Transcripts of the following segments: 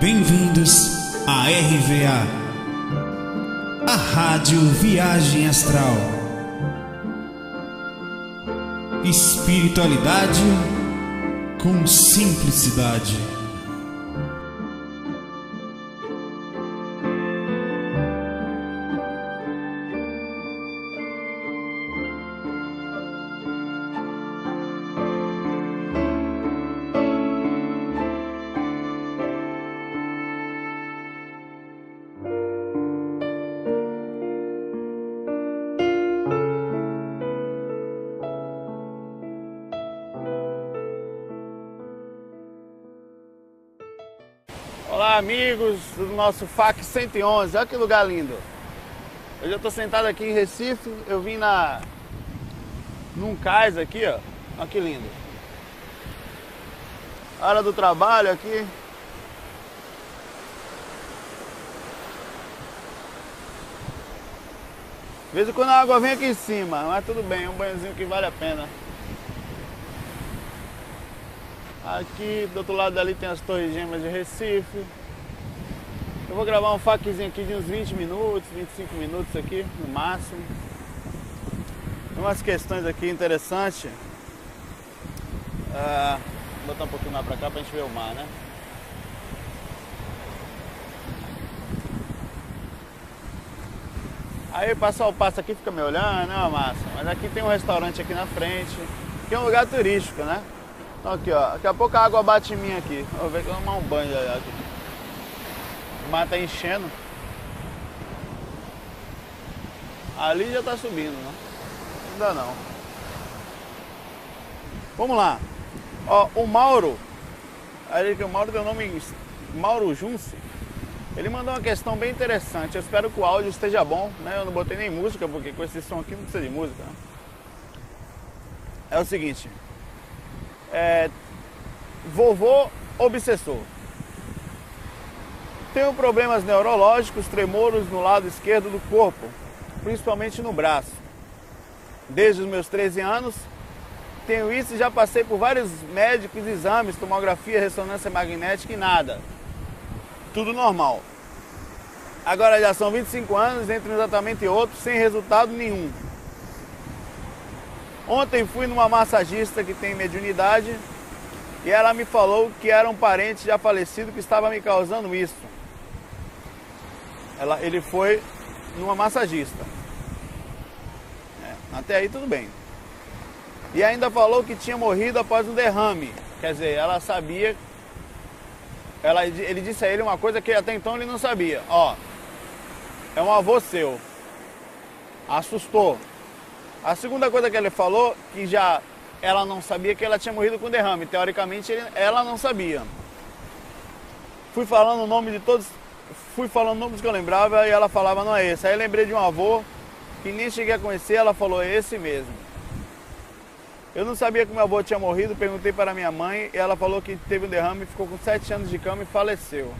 Bem-vindos à RVA, a Rádio Viagem Astral. Espiritualidade com simplicidade. Olá amigos do nosso FAC 111, olha que lugar lindo. Hoje eu estou sentado aqui em Recife, eu vim num cais aqui, ó. Olha que lindo. Hora do trabalho aqui. De vez em quando a água vem aqui em cima, mas tudo bem, é um banhozinho que vale a pena. Aqui do outro lado ali tem as Torres Gêmeas de Recife. Eu vou gravar um FAQzinho aqui de uns 20 minutos, 25 minutos aqui no máximo. Tem umas questões aqui interessantes. Vou botar um pouquinho mais pra cá pra gente ver o mar, né? Aí o pessoal passa aqui e fica me olhando, né, massa? Mas aqui tem um restaurante aqui na frente, que é um lugar turístico, né? Então aqui, ó, daqui a pouco a água bate em mim aqui. Vou ver que eu vou tomar um banho aqui. O mar tá enchendo. Ali já tá subindo, né? Ainda não. Vamos lá. Ó, o Mauro, ali que o Mauro tem o nome Mauro Junce. Ele mandou uma questão bem interessante. Eu espero que o áudio esteja bom, né? Eu não botei nem música, porque com esse som aqui não precisa de música, né? É o seguinte. Vovô obsessor. Tenho problemas neurológicos, tremoros no lado esquerdo do corpo, principalmente no braço. Desde os meus 13 anos, tenho isso e já passei por vários médicos, exames, tomografia, ressonância magnética e nada. Tudo normal. Agora já são 25 anos, entre um tratamento e outro, sem resultado nenhum. Ontem fui numa massagista que tem mediunidade e ela me falou que era um parente já falecido que estava me causando isso. Ele foi numa massagista. Até aí tudo bem. E ainda falou que tinha morrido após um derrame. Quer dizer, ela sabia. Ele disse a ele uma coisa que até então ele não sabia. Ó, é um avô seu. Assustou. A segunda coisa que ele falou, que já ela não sabia, que ela tinha morrido com derrame. Teoricamente, ela não sabia. Fui falando o nome de todos, fui falando nomes que eu lembrava e ela falava, não é esse. Aí eu lembrei de um avô que nem cheguei a conhecer, ela falou, é esse mesmo. Eu não sabia que meu avô tinha morrido, perguntei para minha mãe e ela falou que teve um derrame, ficou com 7 anos de cama e faleceu.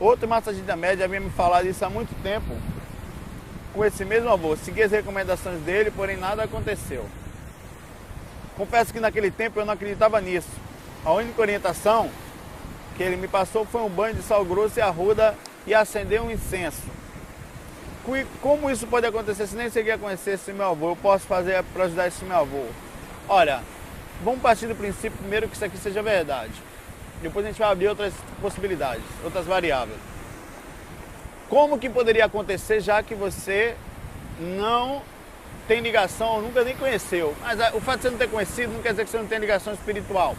Outro massagista média havia me falado isso há muito tempo, com esse mesmo avô. Segui as recomendações dele, porém nada aconteceu. Confesso que naquele tempo eu não acreditava nisso. A única orientação que ele me passou foi um banho de sal grosso e arruda e acender um incenso. Como isso pode acontecer se nem cheguei a conhecer esse meu avô? Eu posso fazer para ajudar esse meu avô? Olha, vamos partir do princípio primeiro que isso aqui seja verdade. Depois a gente vai abrir outras possibilidades, outras variáveis. Como que poderia acontecer já que você não tem ligação, ou nunca nem conheceu? Mas o fato de você não ter conhecido não quer dizer que você não tem ligação espiritual,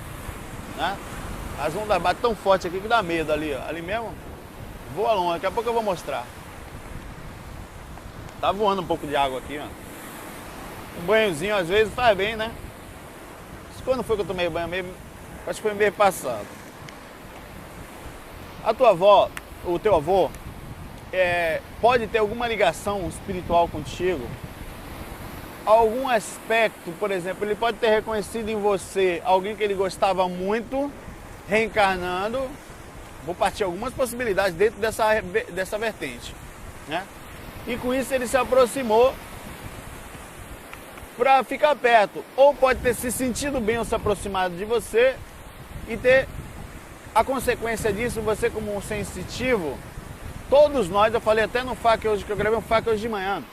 né? As ondas batem tão forte aqui que dá medo ali, ó. Ali mesmo, voa longe, daqui a pouco eu vou mostrar. Tá voando um pouco de água aqui, ó. Um banhozinho às vezes faz bem, né? Quando foi que eu tomei banho mesmo? Acho que foi mês passado. A tua avó, o teu avô, pode ter alguma ligação espiritual contigo? Algum aspecto, por exemplo, ele pode ter reconhecido em você alguém que ele gostava muito, reencarnando. Vou partir algumas possibilidades dentro dessa vertente, né? E com isso ele se aproximou para ficar perto. Ou pode ter se sentido bem ao se aproximar de você e ter a consequência disso, você como um sensitivo, todos nós, eu falei até no FAQ hoje, que eu gravei um FAQ hoje de manhã,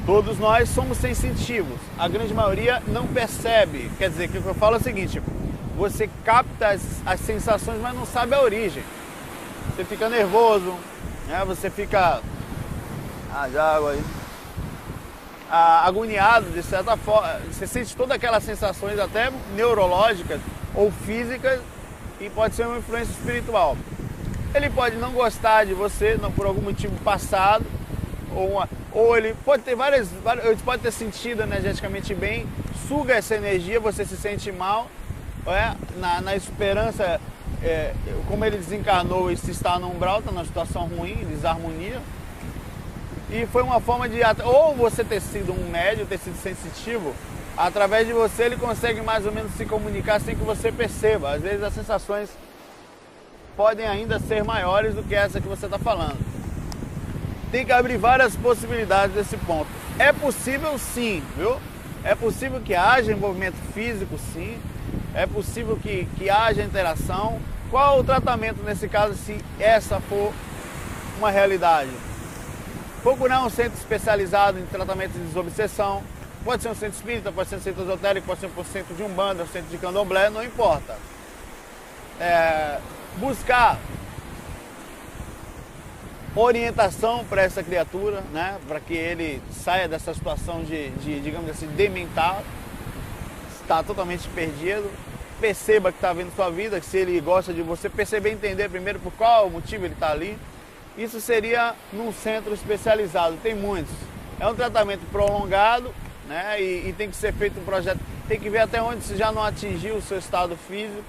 todos nós somos sensitivos, a grande maioria não percebe, quer dizer, que o que eu falo é o seguinte, você capta as sensações, mas não sabe a origem, você fica nervoso, né? Você fica, já água aí, agoniado de certa forma, você sente todas aquelas sensações até neurológicas ou físicas e pode ser uma influência espiritual. Ele pode não gostar de você por algum motivo passado, ou ele pode ter ele pode ter sentido energeticamente bem, suga essa energia, você se sente mal, na esperança, como ele desencarnou e se está no umbral, está numa situação ruim, desarmonia. E foi uma forma de, ou você ter sido um médium, ter sido sensitivo, através de você ele consegue mais ou menos se comunicar sem que você perceba. Às vezes as sensações podem ainda ser maiores do que essa que você está falando. Tem que abrir várias possibilidades desse ponto. É possível sim, viu? É possível que haja envolvimento físico sim, é possível que haja interação. Qual o tratamento nesse caso se essa for uma realidade? Procurar um centro especializado em tratamento de desobsessão. Pode ser um centro espírita, pode ser um centro esotérico, pode ser um centro de umbanda, um centro de candomblé, não importa. Buscar orientação para essa criatura, né? Para que ele saia dessa situação de, digamos assim, dementado, está totalmente perdido. Perceba que está vendo sua vida, que se ele gosta de você, perceber e entender primeiro por qual motivo ele está ali. Isso seria num centro especializado, tem muitos. É um tratamento prolongado, né? E tem que ser feito um projeto, tem que ver até onde você já não atingiu o seu estado físico,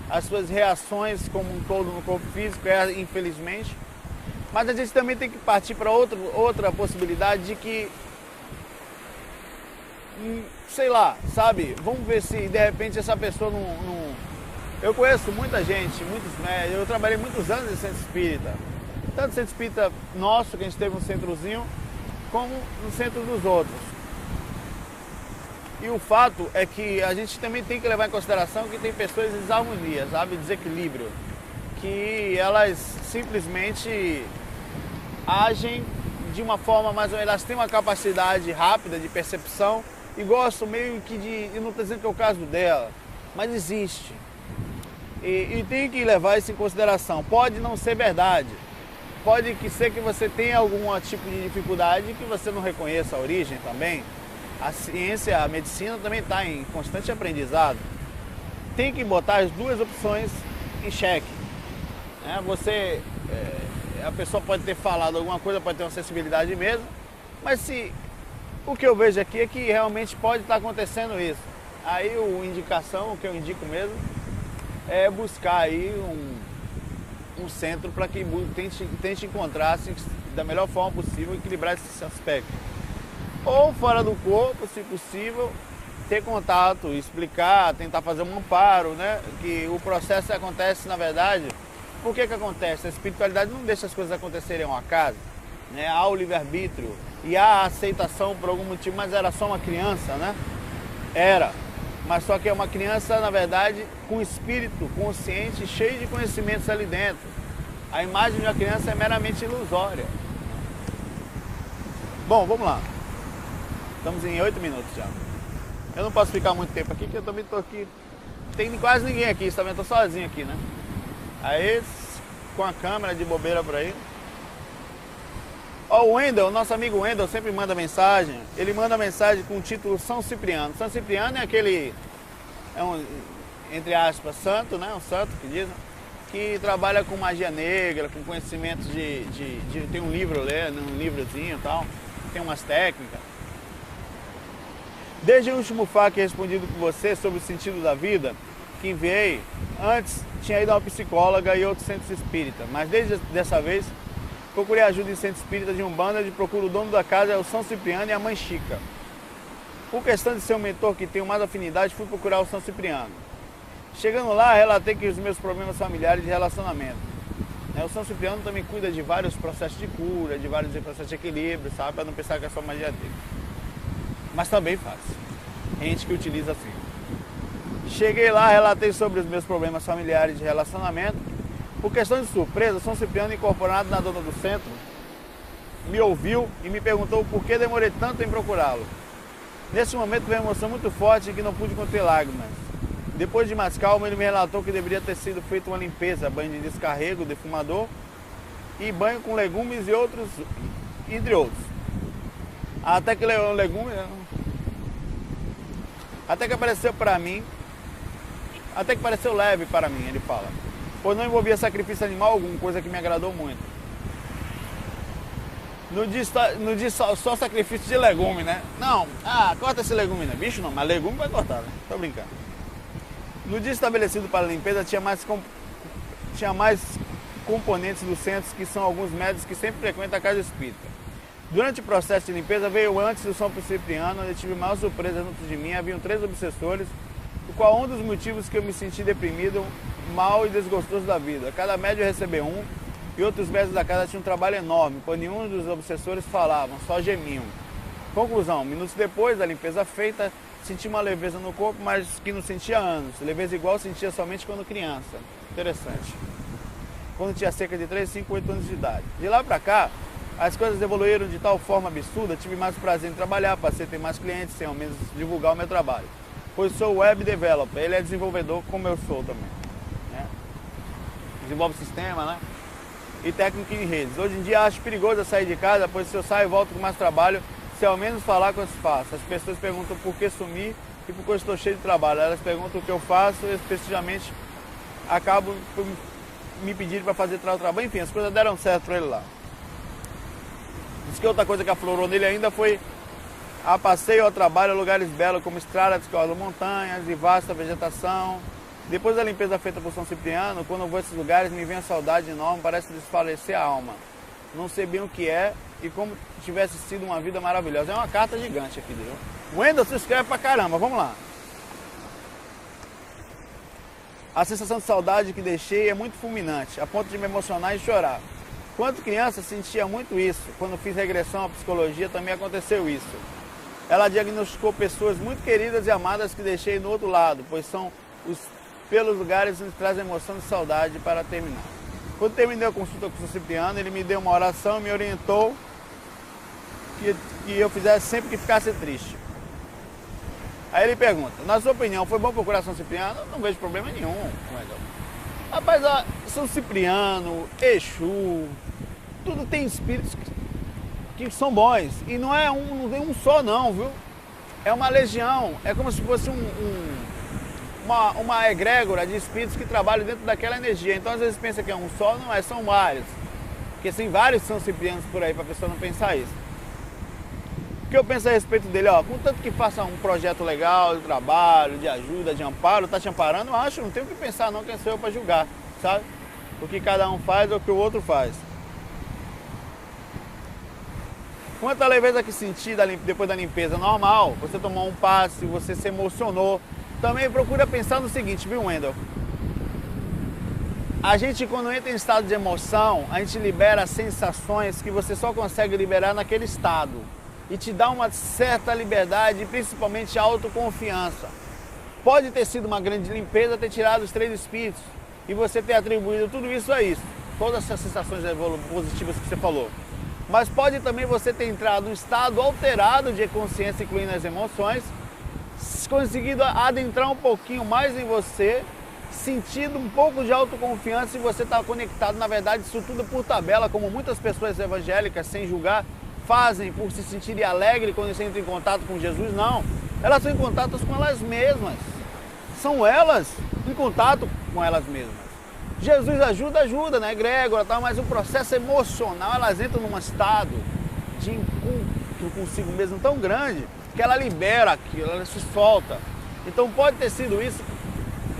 as suas reações como um todo no corpo físico, infelizmente. Mas a gente também tem que partir para outra possibilidade de que, sei lá, sabe, vamos ver se de repente essa pessoa não... Eu conheço muita gente, muitos médicos, eu trabalhei muitos anos em centro espírita. Tanto centro espírita nosso, que a gente teve um centrozinho, como no centro dos outros. E o fato é que a gente também tem que levar em consideração que tem pessoas em desarmonia, sabe, desequilíbrio, que elas simplesmente agem de uma forma mais ou menos, elas têm uma capacidade rápida de percepção e gostam meio que de, eu não estou dizendo que é o caso dela, mas existe. E tem que levar isso em consideração. Pode não ser verdade. Pode ser que você tenha algum tipo de dificuldade que você não reconheça a origem também. A ciência, a medicina também está em constante aprendizado. Tem que botar as duas opções em xeque. A pessoa pode ter falado alguma coisa, pode ter uma sensibilidade mesmo, mas o que eu vejo aqui é que realmente pode estar acontecendo isso. Aí a indicação, o que eu indico mesmo, é buscar aí um centro para que tente encontrar assim, da melhor forma possível, equilibrar esse aspecto. Ou fora do corpo, se possível, ter contato, explicar, tentar fazer um amparo, né? Que o processo acontece, na verdade, por que acontece? A espiritualidade não deixa as coisas acontecerem ao acaso, né? Há o livre-arbítrio e há a aceitação por algum motivo, mas era só uma criança, né? Era. Mas só que é uma criança, na verdade, com espírito consciente, cheio de conhecimentos ali dentro. A imagem de uma criança é meramente ilusória. Bom, vamos lá. Estamos em 8 minutos já. Eu não posso ficar muito tempo aqui, porque eu também estou aqui. Tem quase ninguém aqui, você também estou sozinho aqui, né? Aí, com a câmera de bobeira por aí. Ó, o Wendel, nosso amigo Wendel sempre manda mensagem. Ele manda mensagem com o título São Cipriano. São Cipriano é aquele, entre aspas, santo, né? Um santo que dizem, que trabalha com magia negra, com conhecimentos tem um livro, um livrozinho e tal, tem umas técnicas. Desde o último FAQ respondido por você sobre o sentido da vida, que enviei, antes tinha ido a uma psicóloga e outro centro espírita, mas desde dessa vez procurei ajuda em centro espírita de Umbanda, de procura o dono da casa é o São Cipriano e a mãe Chica. Por questão de ser um mentor que tenho mais afinidade, fui procurar o São Cipriano. Chegando lá, relatei que os meus problemas familiares de relacionamento. O São Cipriano também cuida de vários processos de cura, de vários processos de equilíbrio, sabe? Para não pensar que é só magia dele. Mas também faz. Tem gente que utiliza assim. Cheguei lá, relatei sobre os meus problemas familiares de relacionamento. Por questão de surpresa, São Cipriano, incorporado na dona do centro, me ouviu e me perguntou por que demorei tanto em procurá-lo. Nesse momento veio uma emoção muito forte que não pude conter lágrimas. Depois de mais calma, ele me relatou que deveria ter sido feita uma limpeza, banho de descarrego, defumador e banho com legumes e outros, entre outros. Até que legumes, até que apareceu para mim, até que pareceu leve para mim, ele fala, pois não envolvia sacrifício animal algum, coisa que me agradou muito. No dia só sacrifício de legume, né? Não, corta esse legume, né? Bicho não, mas legume vai cortar, né? Tô brincando. No dia estabelecido para a limpeza, tinha mais componentes do centro, que são alguns médicos que sempre frequentam a casa espírita. Durante o processo de limpeza, veio antes do São Cipriano, onde eu tive maior surpresa junto de mim. Haviam 3 obsessores, o qual um dos motivos que eu me senti deprimido, mal e desgostoso da vida. Cada médium recebeu um, e outros médicos da casa tinham um trabalho enorme, pois nenhum dos obsessores falavam, só gemiam. Conclusão, minutos depois da limpeza feita, senti uma leveza no corpo, mas que não sentia há anos. Leveza igual sentia somente quando criança. Interessante. Quando tinha cerca de 3, 5, 8 anos de idade. De lá pra cá, as coisas evoluíram de tal forma absurda, tive mais prazer em trabalhar, passei a ter mais clientes, sem ao menos divulgar o meu trabalho. Pois sou web developer, ele é desenvolvedor como eu sou também. Né? Desenvolve sistema, né? E técnico em redes. Hoje em dia acho perigoso eu sair de casa, pois se eu saio e volto com mais trabalho, se ao menos falar com as faço. As pessoas perguntam por que sumi e por que eu estou cheio de trabalho. Elas perguntam o que eu faço e especificamente acabo por me pedir para fazer trabalho. Enfim, as coisas deram certo para ele lá. Diz que outra coisa que aflorou nele ainda foi a passeio ao trabalho a lugares belos como estradas, montanhas e vasta vegetação. Depois da limpeza feita por São Cipriano, quando eu vou a esses lugares, me vem a saudade enorme, parece desfalecer a alma. Não sei bem o que é e como tivesse sido uma vida maravilhosa. É uma carta gigante aqui, viu? O Wendel se escreve pra caramba, vamos lá. A sensação de saudade que deixei é muito fulminante, a ponto de me emocionar e chorar. Quando criança, sentia muito isso. Quando fiz regressão à psicologia, também aconteceu isso. Ela diagnosticou pessoas muito queridas e amadas que deixei no outro lado, pois são os pelos lugares nos traz emoção de saudade para terminar. Quando terminei a consulta com o São Cipriano, ele me deu uma oração e me orientou que eu fizesse sempre que ficasse triste. Aí ele pergunta, na sua opinião, foi bom procurar São Cipriano? Eu não vejo problema nenhum. Rapaz, ó, São Cipriano, Exu, tudo tem espíritos que são bons. E não tem um só não, viu? É uma legião, é como se fosse uma egrégora de espíritos que trabalham dentro daquela energia. Então às vezes pensa que é um só, não é, são vários. Porque tem vários São Ciprianos por aí, para a pessoa não pensar isso. O que eu penso a respeito dele, ó, contanto que faça um projeto legal de trabalho, de ajuda, de amparo, tá te amparando, eu acho, não tenho o que pensar não, quem sou eu para julgar, sabe? O que cada um faz ou o que o outro faz. Quanto à leveza que senti depois da limpeza, normal, você tomou um passe, você se emocionou. Também procura pensar no seguinte, viu, Wendel? A gente, quando entra em estado de emoção, a gente libera sensações que você só consegue liberar naquele estado. E te dá uma certa liberdade, principalmente autoconfiança. Pode ter sido uma grande limpeza, ter tirado os 3 espíritos e você ter atribuído tudo isso a isso. Todas essas sensações positivas que você falou. Mas pode também você ter entrado num estado alterado de consciência, incluindo as emoções, conseguido adentrar um pouquinho mais em você, sentindo um pouco de autoconfiança e você está conectado, na verdade, isso tudo por tabela, como muitas pessoas evangélicas, sem julgar, fazem por se sentirem alegres quando você entra em contato com Jesus. Não, elas estão em contato com elas mesmas, são elas em contato com elas mesmas. Jesus ajuda, né, egrégora, tal, mas o processo emocional, elas entram num estado de encontro consigo mesmo tão grande que ela libera aquilo, ela se solta. Então pode ter sido isso.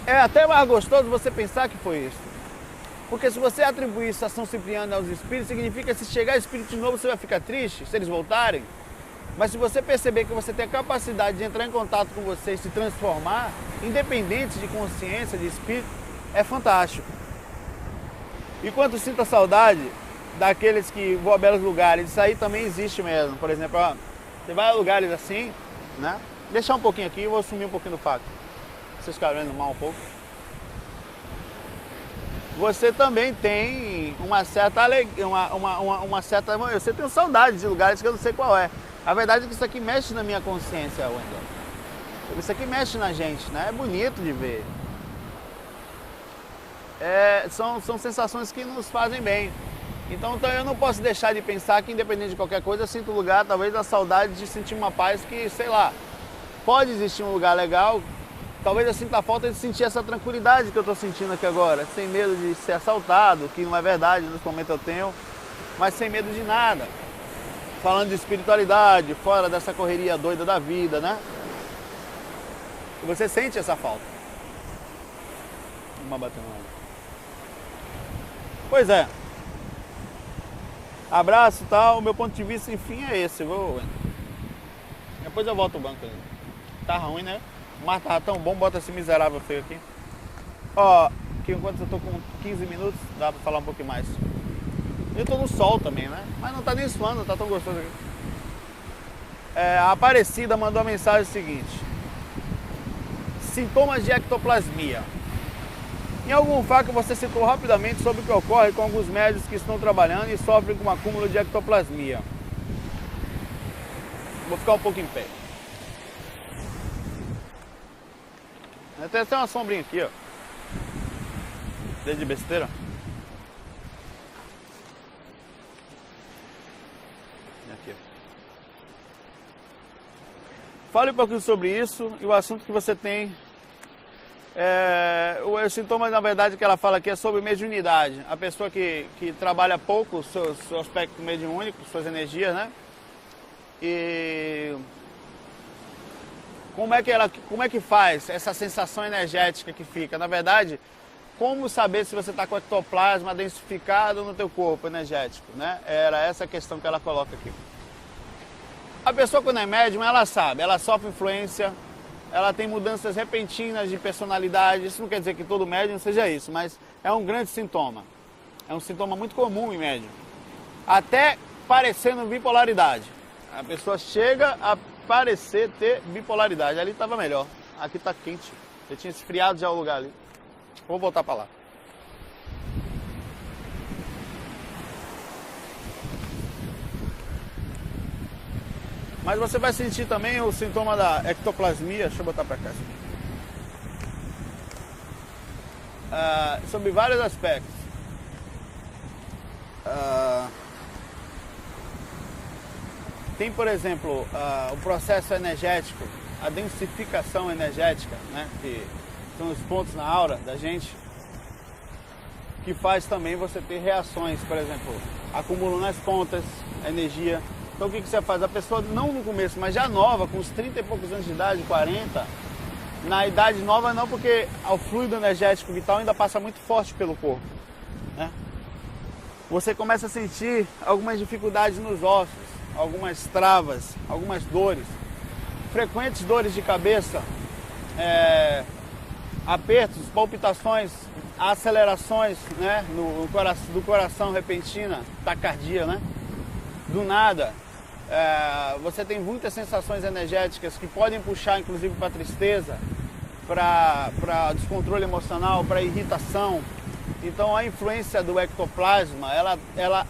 É até mais gostoso você pensar que foi isso. Porque se você atribuir isso a São Cipriano aos espíritos, significa que se chegar espírito de novo você vai ficar triste, se eles voltarem. Mas se você perceber que você tem a capacidade de entrar em contato com você e se transformar, independente de consciência, de espírito, é fantástico. E quanto sinta saudade daqueles que vão a belos lugares, isso aí também existe mesmo. Por exemplo, ó, você vai a lugares assim, né? Deixar um pouquinho aqui e vou sumir um pouquinho do fato. vocês ficaram vendo mal um pouco. Você também tem uma certa alegria, uma certa... Você tem saudade de lugares que eu não sei qual é. A verdade é que isso aqui mexe na minha consciência, Wendel. Isso aqui mexe na gente, né? É bonito de ver. São sensações que nos fazem bem. Então eu não posso deixar de pensar que, independente de qualquer coisa, eu sinto lugar, talvez, da saudade de sentir uma paz que, sei lá, pode existir um lugar legal. Talvez eu sinta a falta de sentir essa tranquilidade que eu estou sentindo aqui agora, sem medo de ser assaltado, que não é verdade, nesse momento eu tenho, mas sem medo de nada. Falando de espiritualidade, fora dessa correria doida da vida, né? E você sente essa falta. Uma batendo lá. Pois é. Abraço e tal, o meu ponto de vista, enfim, é esse. Depois eu volto o banco ali. Tá ruim, né? Mas tá tão bom, bota esse miserável feio aqui. Ó, que enquanto eu tô com 15 minutos, dá pra falar um pouquinho mais. Eu tô no sol também, né? Mas não tá nem suando, tá tão gostoso aqui. A Aparecida mandou a mensagem seguinte: sintomas de ectoplasmia. Em algum fato você citou rapidamente sobre o que ocorre com alguns médicos que estão trabalhando e sofrem com um acúmulo de ectoplasmia. Vou ficar um pouco em pé. Tem até uma sombrinha aqui, ó. Desde besteira. Aqui, ó. Fale um pouquinho sobre isso e o assunto que você tem. O sintoma, na verdade, que ela fala aqui é sobre mediunidade. A pessoa que trabalha pouco o seu aspecto mediúnico, suas energias, né? E como é que faz essa sensação energética que fica? Na verdade, como saber se você está com ectoplasma densificado no teu corpo energético, né? Era essa a questão que ela coloca aqui. A pessoa, quando é médium, ela sabe, ela sofre influência, ela tem mudanças repentinas de personalidade. Isso não quer dizer que todo médium seja isso, mas é um grande sintoma. É um sintoma muito comum em médium. Até parecendo bipolaridade. A pessoa chega a parecer ter bipolaridade. Ali estava melhor. Aqui está quente. Eu tinha esfriado já o lugar ali. Vou voltar para lá. Mas você vai sentir também o sintoma da ectoplasmia. Deixa eu botar para cá. Sobre vários aspectos. Tem, por exemplo, o processo energético, a densificação energética, né, que são os pontos na aura da gente, que faz também você ter reações, por exemplo, acúmulo nas pontas, energia. Então o que você faz? A pessoa, não no começo, mas já nova, com uns 30 e poucos anos de idade, 40, na idade nova não, porque o fluido energético vital ainda passa muito forte pelo corpo, né? Você começa a sentir algumas dificuldades nos ossos, algumas travas, algumas dores, frequentes dores de cabeça, apertos, palpitações, acelerações, né, do coração repentina, taquicardia, né? Do nada. Você tem muitas sensações energéticas que podem puxar inclusive para tristeza, para descontrole emocional, para irritação. Então a influência do ectoplasma, ela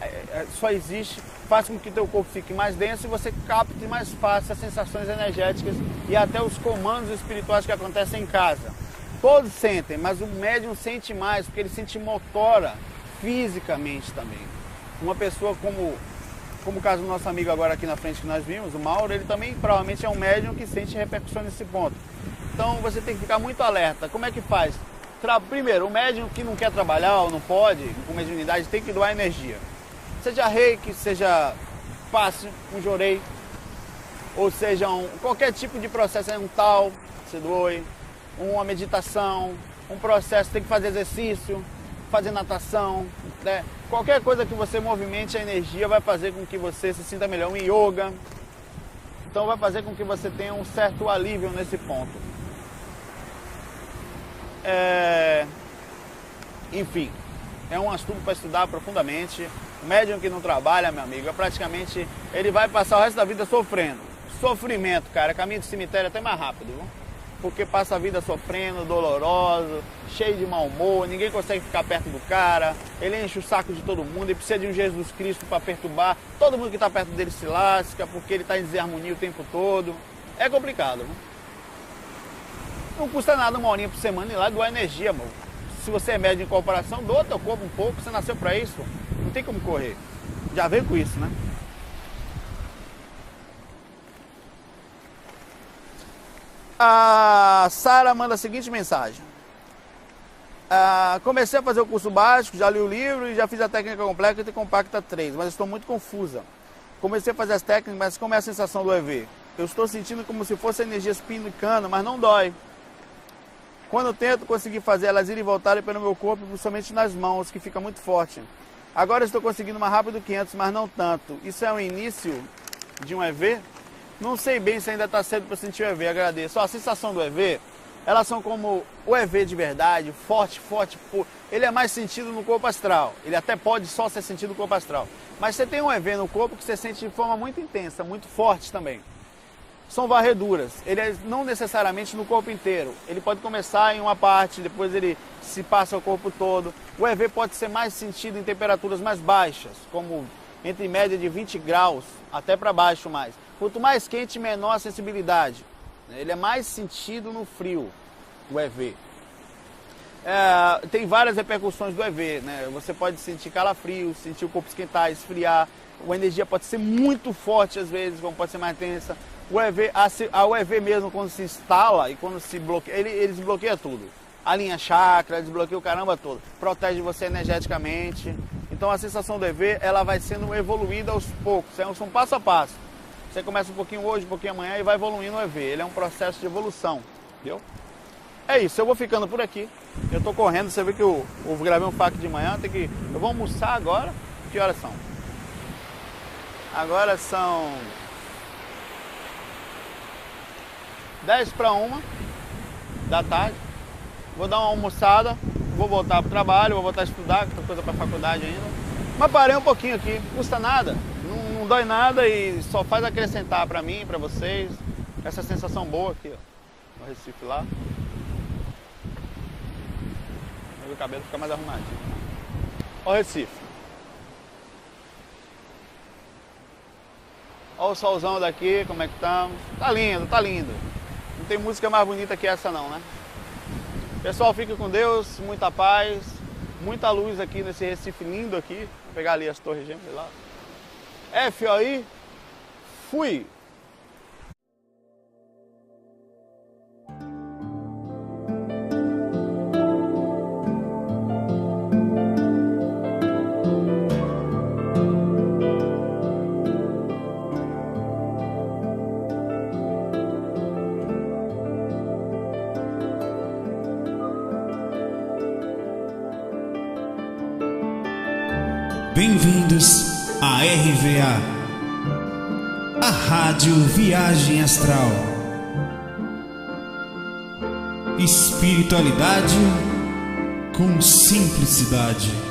só existe, faz com que teu corpo fique mais denso e você capte mais fácil as sensações energéticas e até os comandos espirituais que acontecem em casa. Todos sentem, mas o médium sente mais, porque ele sente motora fisicamente também. Uma pessoa como o caso do nosso amigo agora aqui na frente que nós vimos, o Mauro, ele também provavelmente é um médium que sente repercussão nesse ponto. Então você tem que ficar muito alerta. Como é que faz? Primeiro, o médium que não quer trabalhar ou não pode, com mediunidade, tem que doar energia. Seja reiki, seja passe, um jorei, ou seja qualquer tipo de processo, um tal, você doe, uma meditação, um processo, tem que fazer exercício, fazer natação, né? Qualquer coisa que você movimente a energia vai fazer com que você se sinta melhor. Um yoga, então vai fazer com que você tenha um certo alívio nesse ponto. Enfim, é um assunto para estudar profundamente. O médium que não trabalha, meu amigo, praticamente ele vai passar o resto da vida sofrendo. Sofrimento, cara, caminho do cemitério é até mais rápido, viu? porque passa a vida sofrendo, doloroso, cheio de mau humor, ninguém consegue ficar perto do cara, ele enche o saco de todo mundo, ele precisa de um Jesus Cristo para perturbar, todo mundo que está perto dele se lasca, porque ele está em desarmonia o tempo todo. É complicado, né? Não custa nada uma horinha por semana ir lá doar energia, mano. Se você é médio em comparação, doa teu corpo um pouco, você nasceu para isso, não tem como correr. Já veio com isso, né? A Sara manda a seguinte mensagem. Comecei a fazer o curso básico, já li o livro e já fiz a técnica completa e compacta 3, mas estou muito confusa. Comecei a fazer as técnicas, mas como é a sensação do EV? Eu estou sentindo como se fosse energias pinicando, mas não dói. Quando eu tento conseguir fazer elas ir e voltarem pelo meu corpo, principalmente nas mãos, que fica muito forte. Agora estou conseguindo mais rápido que antes, mas não tanto. Isso é o início de um EV? Não sei bem se ainda está cedo para sentir o EV, agradeço. A sensação do EV, elas são como o EV de verdade, forte, ele é mais sentido no corpo astral. Ele até pode só ser sentido no corpo astral. Mas você tem um EV no corpo que você sente de forma muito intensa, muito forte também. São varreduras, ele é não necessariamente no corpo inteiro. Ele pode começar em uma parte, depois ele se passa ao corpo todo. O EV pode ser mais sentido em temperaturas mais baixas, como entre média de 20 graus, até para baixo mais. Quanto mais quente, menor a sensibilidade. Ele é mais sentido no frio, o EV. Tem várias repercussões do EV, né? Você pode sentir calafrio, sentir o corpo esquentar, esfriar. A energia pode ser muito forte às vezes, como pode ser mais tensa. O EV mesmo, quando se instala e quando se bloqueia, ele desbloqueia tudo. Alinha chakra, desbloqueia o caramba todo. Protege você energeticamente. Então a sensação do EV, ela vai sendo evoluída aos poucos. É um passo a passo. Você começa um pouquinho hoje, um pouquinho amanhã e vai evoluindo o EV. Ele é um processo de evolução, entendeu? É isso, eu vou ficando por aqui. Eu tô correndo, você vê que eu gravei um FAQ de manhã, eu vou almoçar agora. Que horas são? Agora são 10:50 da tarde. Vou dar uma almoçada, vou voltar pro trabalho, vou voltar a estudar, que tem coisa pra faculdade ainda. Mas parei um pouquinho aqui, não custa nada, não dói nada e só faz acrescentar pra mim, pra vocês, essa sensação boa aqui, ó, no Recife lá. O cabelo fica mais arrumadinho. Ó o Recife. Ó o solzão daqui, como é que estamos. Tá lindo, tá lindo. Não tem música mais bonita que essa não, né? Pessoal, fique com Deus, muita paz, muita luz aqui nesse Recife lindo aqui. Vou pegar ali as torres gêmeas lá. FOI, fui! Bem-vindos à RVA, a Rádio Viagem Astral. Espiritualidade com simplicidade.